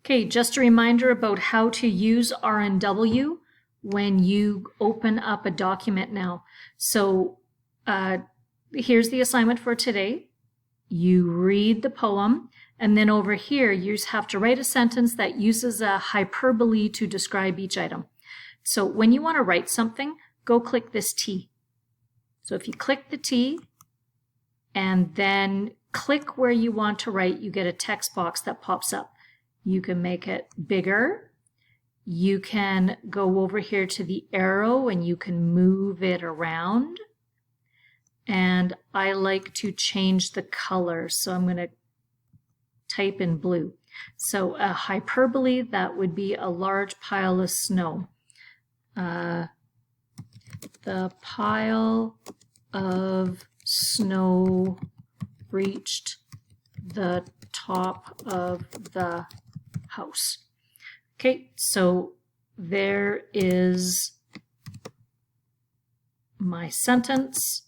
Okay, just a reminder about how to use RNW when you open up a document now. So here's the assignment for today. You read the poem, and then over here you just have to write a sentence that uses a hyperbole to describe each item. So when you want to write something, go click this T. So if you click the T and then click where you want to write, you get a text box that pops up. You can make it bigger. You can go over here to the arrow and you can move it around. And I like to change the color, so I'm going to type in blue. So a hyperbole, that would be a large pile of snow. The pile of snow reached the top of the house. Okay, so there is my sentence.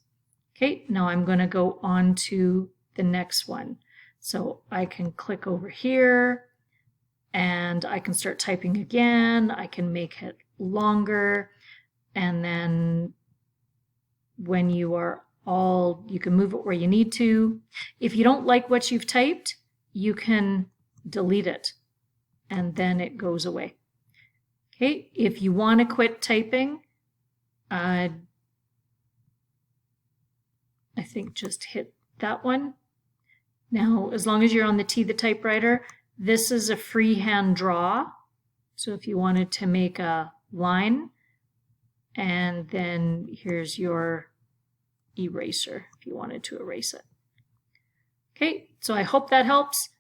Okay, now I'm going to go on to the next one. So I can click over here and I can start typing again. I can make it longer, and then when you are all, you can move it where you need to. If you don't like what you've typed, you can delete it and then it goes away. Okay, if you want to quit typing, I think just hit that one. Now, as long as you're on the T, the typewriter, this is a freehand draw. So if you wanted to make a line, and then here's your eraser if you wanted to erase it. Okay, so I hope that helps.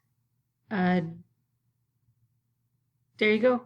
There you go.